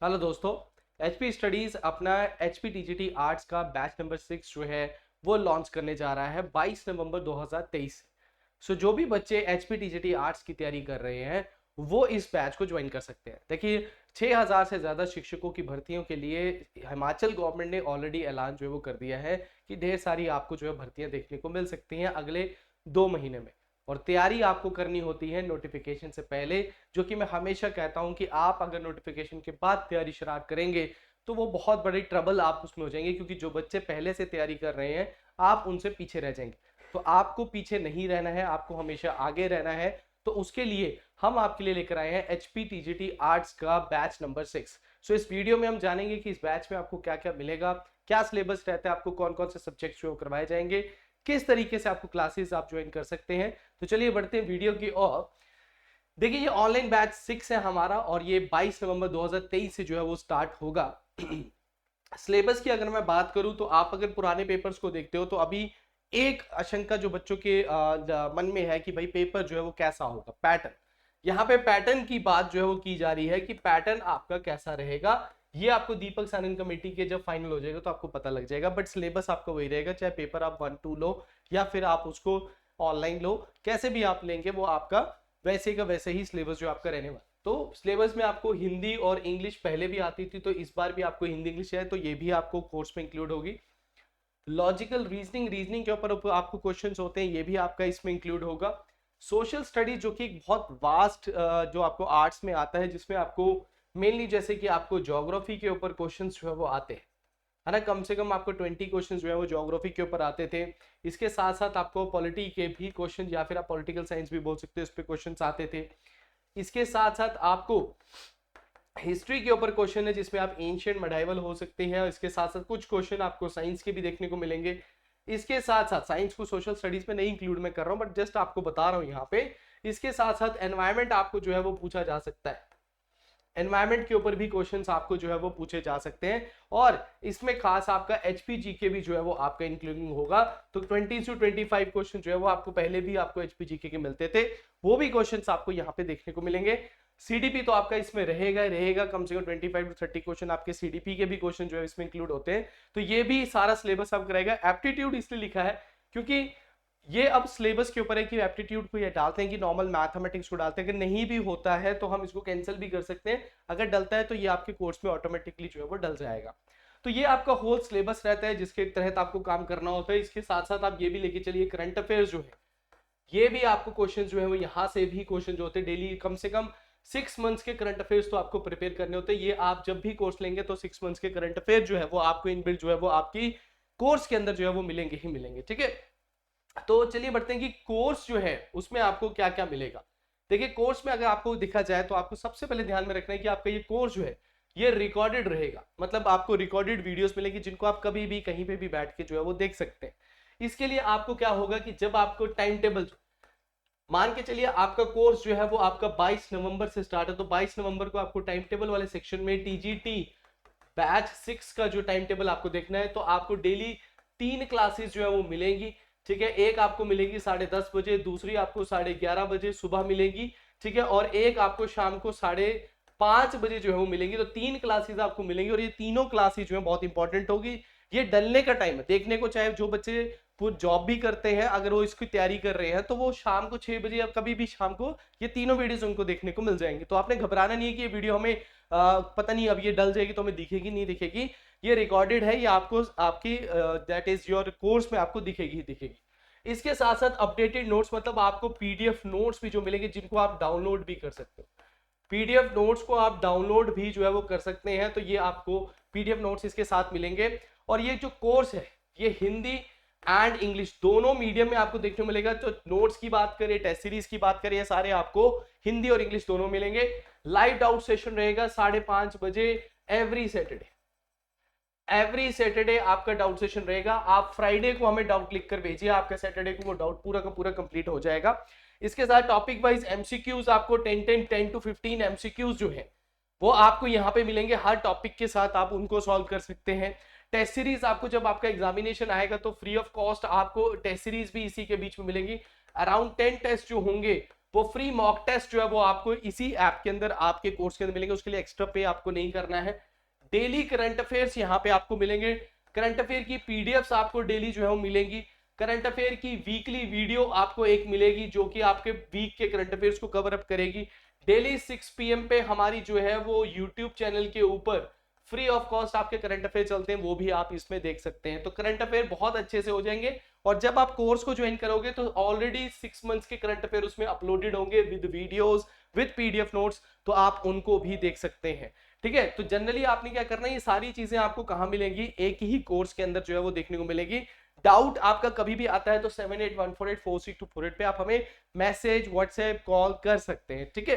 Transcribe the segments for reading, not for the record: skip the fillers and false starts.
Hello दोस्तों। HP studies अपना HP TGT arts का बैच नंबर 6 जो है वो लॉन्च करने जा रहा है 22 नवंबर 2023 से। जो भी बच्चे एचपी टीजीटी आर्ट्स की तैयारी कर रहे हैं वो इस बैच को ज्वाइन कर सकते हैं। देखिए, 6000 से ज़्यादा शिक्षकों की भर्तियों के लिए हिमाचल गवर्नमेंट ने ऑलरेडी ऐलान जो है वो कर दिया है कि ढेर सारी आपको जो है भर्तियां देखने को मिल सकती हैं अगले 2 महीने में। और तैयारी आपको करनी होती है नोटिफिकेशन से पहले, जो कि मैं हमेशा कहता हूं कि आप अगर नोटिफिकेशन के बाद तैयारी स्टार्ट करेंगे तो वो बहुत बड़ी ट्रबल आप उसमें हो जाएंगे, क्योंकि जो बच्चे पहले से तैयारी कर रहे हैं आप उनसे पीछे रह जाएंगे। तो आपको पीछे नहीं रहना है, आपको हमेशा आगे रहना है। तो उसके लिए हम आपके लिए लेकर आए हैं एचपी टीजीटी आर्ट्स का बैच नंबर 6। इस वीडियो में हम जानेंगे कि इस बैच में आपको क्या क्या मिलेगा, क्या सिलेबस रहता है, आपको कौन कौन से सब्जेक्ट जो करवाए जाएंगे, किस तरीके से आपको क्लासेस आप ज्वाइन कर सकते हैं। तो चलिए बढ़ते हैं वीडियो की ओर। देखिए, ये ऑनलाइन बैच 6 है हमारा और ये 22 नवंबर 2023 से जो है वो स्टार्ट होगा। सिलेबस की अगर मैं बात करूं तो आप अगर पुराने पेपर्स को देखते हो तो अभी एक आशंका जो बच्चों के मन में है कि भाई पेपर जो है वो कैसा होगा, पैटर्न। यहाँ पे पैटर्न की बात जो है वो की जा रही है कि पैटर्न आपका कैसा रहेगा। ये आपको दीपक सानन कमेटी के जब फाइनल हो जाएगा तो आपको पता लग जाएगा, बट सिलेबस आपका वही रहेगा, चाहे पेपर आप 1-2 लो या फिर आप उसको ऑनलाइन लो, कैसे भी आप लेंगे वो आपका वैसे का वैसे ही सिलेबस जो आपका रहने वाला। तो सिलेबस में आपको हिंदी और इंग्लिश पहले भी आती थी, तो इस बार भी आपको हिंदी इंग्लिश है तो ये भी आपको कोर्स में इंक्लूड होगी। लॉजिकल रीजनिंग, रीजनिंग के ऊपर आपको क्वेश्चंस होते हैं, ये भी आपका इसमें इंक्लूड होगा। सोशल स्टडीज जो कि एक बहुत वास्ट जो आपको आर्ट्स में आता है, जिसमें आपको मेनली जैसे कि आपको ज्योग्राफी के ऊपर क्वेश्चंस जो है वो आते हैं, है ना। कम से कम आपको 20 क्वेश्चंस जो है वो ज्योग्राफी के ऊपर आते थे। इसके साथ साथ आपको पॉलिटी के भी क्वेश्चन या फिर आप पॉलिटिकल साइंस भी बोल सकते हो, उस पर क्वेश्चंस आते थे। इसके साथ साथ आपको हिस्ट्री के ऊपर क्वेश्चन है जिसमें आप एंशिएंट मेडाइवल हो सकते हैं। इसके साथ साथ कुछ क्वेश्चन आपको साइंस के भी देखने को मिलेंगे। इसके साथ साथ साइंस को सोशल स्टडीज में नहीं इंक्लूड मैं कर रहा हूं, बट जस्ट आपको बता रहा हूं यहाँ पे। इसके साथ साथ एनवायरमेंट आपको जो है वो पूछा जा सकता है, एनवायरमेंट के ऊपर भी क्वेश्चंस आपको जो है वो पूछे जा सकते हैं। और इसमें खास आपका एचपीजी के भी जो है वो आपका इंक्लूडिंग होगा। तो 20 से 25 क्वेश्चन जो है वो आपको पहले भी आपको एचपीजी के मिलते थे, वो भी क्वेश्चंस आपको यहाँ पे देखने को मिलेंगे। सीडीपी तो आपका इसमें रहेगा ही रहेगा, कम से कम 25 से 30 क्वेश्चन आपके सीडीपी के भी क्वेश्चन जो है इसमें इंक्लूड होते हैं। तो ये भी सारा सिलेबस आपका रहेगा। एप्टीट्यूड इसलिए लिखा है क्योंकि ये अब सिलेबस के ऊपर है कि एप्टीट्यूड को ये डालते हैं कि नॉर्मल मैथमेटिक्स को डालते हैं। अगर नहीं भी होता है तो हम इसको कैंसिल भी कर सकते हैं, अगर डलता है तो ये आपके कोर्स में ऑटोमेटिकली जो है वो डल जाएगा। तो ये आपका होल सिलेबस रहता है जिसके तहत आपको काम करना होता है। इसके साथ साथ आप ये भी लेके चलिए, करंट अफेयर्स जो है ये भी आपको क्वेश्चन जो है वो यहाँ से भी क्वेश्चन जो होते हैं डेली, कम से कम 6 मंथ्स के करंट अफेयर्स तो आपको प्रिपेयर करने होते हैं। ये आप जब भी कोर्स लेंगे तो 6 मंथ्स के करंट अफेयर जो है वो आपको इनबिल्ट जो है वो आपकी कोर्स के अंदर जो है वो मिलेंगे ही मिलेंगे, ठीक है। तो चलिए बढ़ते हैं कि कोर्स जो है उसमें आपको क्या क्या मिलेगा। देखिए, कोर्स में अगर आपको दिखा जाए तो आपको सबसे पहले ध्यान में रखना है कि आपका ये कोर्स जो है ये रिकॉर्डेड रहेगा, मतलब आपको रिकॉर्डेड वीडियोस मिलेंगी जिनको आप कभी भी कहीं पे भी बैठ के जो है वो देख सकते हैं। इसके लिए आपको क्या होगा कि जब आपको टाइम टेबल, मान के चलिए आपका कोर्स जो है वो आपका 22 नवंबर से स्टार्ट है, तो 22 नवंबर को आपको टाइम टेबल वाले सेक्शन में टीजीटी बैच 6 का जो टाइम टेबल आपको देखना है, तो आपको डेली 3 क्लासेस जो है वो मिलेंगी, ठीक है। एक आपको मिलेगी 10:30 बजे, दूसरी आपको 11:30 बजे सुबह मिलेगी, ठीक है, और एक आपको शाम को 5:30 बजे जो है वो मिलेंगी। तो 3 क्लासेस आपको मिलेंगी और ये तीनों क्लासेस जो है बहुत इंपॉर्टेंट होगी। ये डलने का टाइम है देखने को, चाहे जो बच्चे जॉब भी करते हैं अगर वो इसकी तैयारी कर रहे हैं तो वो शाम को 6 बजे या कभी भी शाम को ये तीनों वीडियोस उनको देखने को मिल जाएंगे। तो आपने घबराना नहीं है कि ये वीडियो हमें पता नहीं अब ये डल जाएगी तो हमें दिखेगी नहीं दिखेगी, ये रिकॉर्डेड है, ये आपको आपकी दैट इज योर कोर्स में आपको दिखेगी दिखेगी। इसके साथ साथ अपडेटेड नोट्स, मतलब आपको पीडीएफ नोट्स भी जो मिलेंगे जिनको आप डाउनलोड भी कर सकते हो। पीडीएफ नोट्स को आप डाउनलोड भी जो है वो कर सकते हैं, तो ये आपको पीडीएफ नोट्स इसके साथ मिलेंगे। और ये जो कोर्स है ये हिंदी एंड इंग्लिश दोनों मीडियम में आपको देखने को मिलेगा। तो नोट्स की बात करें, टेस्ट सीरीज की बात करें, सारे आपको हिंदी और इंग्लिश दोनों मिलेंगे। लाइव डाउट सेशन रहेगा 5:30 बजे एवरी सैटरडे आपका डाउट सेशन रहेगा। आप फ्राइडे को हमें डाउट लिख कर भेजिए, आपका सैटरडे को वो डाउट पूरा का पूरा कंप्लीट हो जाएगा। इसके साथ टॉपिक वाइज एमसीक्यूज आपको 10 to 15 एमसीक्यूज जो है वो आपको यहाँ पे मिलेंगे, हर टॉपिक के साथ आप उनको सॉल्व कर सकते हैं। टेस्ट सीरीज आपको जब आपका एग्जामिनेशन आएगा तो फ्री ऑफ कॉस्ट आपको टेस्ट सीरीज भी इसी के बीच में मिलेंगी। अराउंड 10 टेस्ट जो होंगे वो फ्री मॉक टेस्ट जो है वो आपको इसी ऐप के अंदर आपके कोर्स के अंदर मिलेंगे, उसके लिए एक्स्ट्रा पे आपको नहीं करना है। डेली करंट अफेयर्स यहाँ पे आपको मिलेंगे, करंट अफेयर की पीडीएफ्स आपको डेली जो है वो मिलेंगी, करंट अफेयर की वीकली वीडियो आपको एक मिलेगी जो कि आपके वीक के करंट अफेयर्स को कवर अप करेगी। डेली 6 PM पे हमारी जो है वो यूट्यूब चैनल के ऊपर फ्री ऑफ कॉस्ट आपके करंट अफेयर चलते हैं, वो भी आप इसमें देख सकते हैं। तो करंट अफेयर बहुत अच्छे से हो जाएंगे, और जब आप कोर्स को ज्वाइन करोगे तो ऑलरेडी 6 मंथ्स के करंट अफेयर उसमें अपलोडेड होंगे with videos with PDF notes, तो आप उनको भी देख सकते हैं। ठीक है, तो जनरली आपने क्या करना है, ये सारी चीजें आपको कहां मिलेंगी, एक ही कोर्स के अंदर जो है वो देखने को मिलेगी। डाउट आपका कभी भी आता है तो 7814846248 पे आप हमें मैसेज व्हाट्सएप कॉल कर सकते हैं। ठीक है,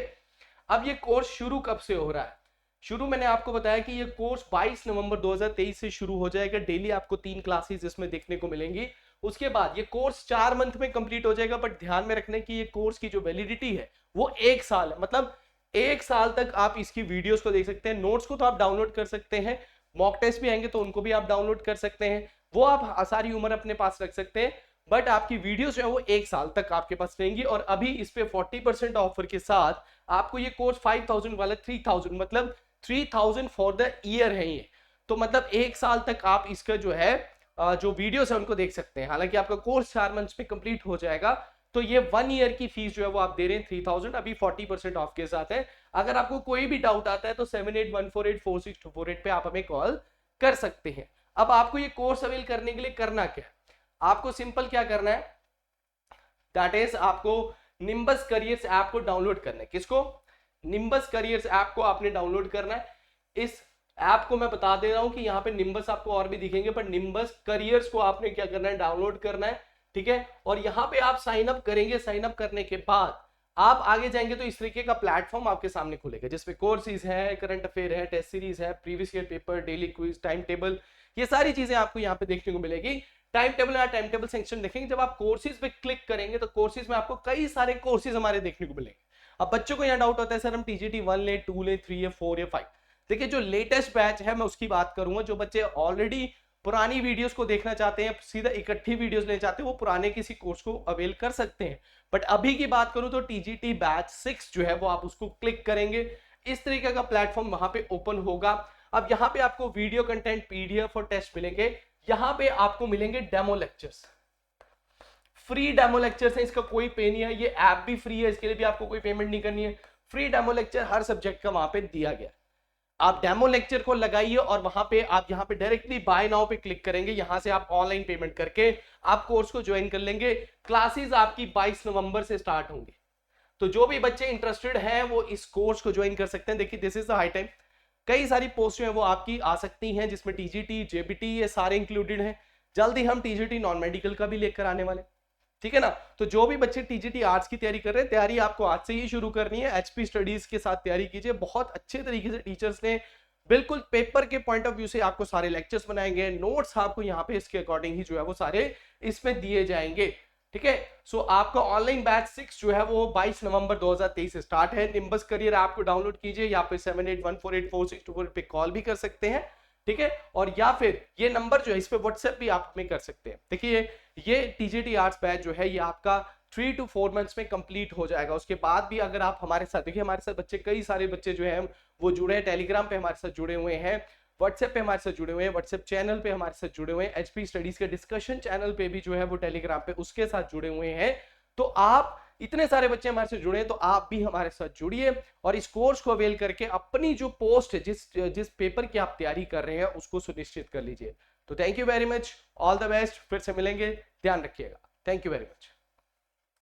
अब ये कोर्स शुरू कब से हो रहा है? शुरू मैंने आपको बताया कि ये कोर्स 22 नवंबर 2023 से शुरू हो जाएगा। डेली आपको 3 क्लासेस इसमें देखने को मिलेंगी। उसके बाद ये कोर्स 4 मंथ में कंप्लीट हो जाएगा, बट ध्यान में रखने की ये कोर्स की जो वैलिडिटी है वो 1 साल है, मतलब 1 साल तक आप इसकी वीडियोस को देख सकते हैं। नोट्स को तो आप डाउनलोड कर सकते हैं, मॉक टेस्ट भी आएंगे तो उनको भी आप डाउनलोड कर सकते हैं, वो आप सारी उम्र अपने पास रख सकते हैं, बट आपकी वीडियोस जो है वो 1 साल तक आपके पास रहेंगी। और अभी इस पे 40% ऑफर के साथ आपको ये कोर्स 5000 वाला 3000, मतलब 3000 फॉर द ईयर है ये। तो मतलब 1 साल तक आप इसका जो है जो वीडियोस है उनको देख सकते हैं। हालांकि आपका कोर्स 4 मंथ्स में कंप्लीट हो जाएगा, तो ये 1 ईयर की फीस जो है वो आप दे रहे हैं 3000, अभी 40% ऑफ के साथ है। अगर आपको कोई भी डाउट आता है तो 7814846248 पे आप हमें कॉल कर सकते हैं। अब आपको ये कोर्स अवेल करने के लिए करना क्या है, आपको सिंपल क्या करना है, दैट इज आपको निम्बस करियर्स ऐप को डाउनलोड करना है। किसको? निम्बस करियर्स ऐप को आपने डाउनलोड करना है। इस ऐप को मैं बता दे रहा हूं कि यहाँ पे निम्बस आपको और भी दिखेंगे, पर निम्बस करियर्स को आपने क्या करना है, डाउनलोड करना है। ठीक है, और यहाँ पे आप साइन अप करेंगे, साइन अप करने के बाद आप आगे जाएंगे तो इस तरीके का प्लेटफॉर्म आपके सामने खुलेगा, जिसपे कोर्सेज है, करंट अफेयर है, टेस्ट सीरीज है, previous year paper, daily quiz, time table, ये सारी चीजें आपको यहाँ पे देखने को मिलेगी। टाइम टेबल या टाइम टेबल सेक्शन देखेंगे, जब आप कोर्सेज पे क्लिक करेंगे तो कोर्सेज में आपको कई सारे कोर्सेज हमारे देखने को मिलेंगे। अब बच्चों को यहाँ डाउट होता है सर हम टीजीटी 1 ले, 2 ले, 3 या 4 या 5, देखिए जो लेटेस्ट बैच है मैं उसकी बात करूंगा। जो बच्चे ऑलरेडी पुरानी वीडियोस को देखना चाहते हैं, सीधा इकट्ठी वीडियोस लेना चाहते हैं, वो पुराने किसी कोर्स को अवेल कर सकते हैं। बट अभी की बात करूं तो टीजीटी बैच 6 जो है वो आप उसको क्लिक करेंगे, इस तरीके का प्लेटफॉर्म वहां पे ओपन होगा। अब यहाँ पे आपको वीडियो कंटेंट, पीडीएफ और टेस्ट मिलेंगे। यहाँ पे आपको मिलेंगे demo lectures, free demo lectures है, इसका कोई पे नहीं है। ये ऐप भी फ्री है, इसके लिए भी आपको कोई पेमेंट नहीं करनी है। फ्री डेमो लेक्चर हर सब्जेक्ट का वहां पे दिया गया। आप डेमो लेक्चर को लगाइए और वहां पे आप यहाँ पे डायरेक्टली बाय नाउ पे क्लिक करेंगे, यहां से आप ऑनलाइन पेमेंट करके आप कोर्स को ज्वाइन कर लेंगे। क्लासेस आपकी 22 नवंबर से स्टार्ट होंगी, तो जो भी बच्चे इंटरेस्टेड हैं वो इस कोर्स को ज्वाइन कर सकते हैं। देखिए this is the high time, कई सारी पोस्ट जो है वो आपकी आ सकती हैं, जिसमें टीजीटी, जेबीटी ये सारे इंक्लूडेड हैं। जल्दी हम टीजीटी नॉन मेडिकल का भी लेकर आने वाले, ठीक है ना। तो जो भी बच्चे टीजीटी आर्ट्स की तैयारी कर रहे हैं, तैयारी आपको आज से ही शुरू करनी है। एचपी स्टडीज के साथ तैयारी कीजिए, बहुत अच्छे तरीके से टीचर्स ने बिल्कुल पेपर के पॉइंट ऑफ व्यू से आपको सारे लेक्चर्स बनाएंगे, नोट्स आपको यहाँ पे इसके अकॉर्डिंग ही जो है वो सारे इसमें दिए जाएंगे। ठीक है, सो आपका ऑनलाइन बैच 6 जो है वो 22 नवंबर 2023 से स्टार्ट है। निम्बस करियर ऐप को डाउनलोड कीजिए, यहाँ पे 7814846248 पे कॉल भी कर सकते हैं। ठीक है, और या फिर ये नंबर जो है इस पे व्हाट्सएप भी आप हमें कर सकते हैं। देखिए ये टीजीटी आर्ट्स बैच जो है ये आपका 3 to 4 मंथ्स में कंप्लीट हो जाएगा। उसके बाद भी अगर आप हमारे साथ, देखिए हमारे साथ बच्चे, कई सारे बच्चे जो हैं वो जुड़े हैं, टेलीग्राम पे हमारे साथ जुड़े हुए हैं, व्हाट्सएप पे हमारे साथ जुड़े हुए हैं, व्हाट्सएप चैनल पे हमारे साथ जुड़े हुए हैं, एचपी स्टडीज के डिस्कशन चैनल पे भी जो है वो टेलीग्राम पे उसके साथ जुड़े हुए हैं। तो आप इतने सारे बच्चे हमारे साथ जुड़े हैं, तो आप भी हमारे साथ जुड़िए और इस कोर्स को अवेल करके अपनी जो पोस्ट है, जिस पेपर की आप तैयारी कर रहे हैं उसको सुनिश्चित कर लीजिए। तो thank you very much, all the best, फिर से मिलेंगे, ध्यान रखिएगा, थैंक यू वेरी मच।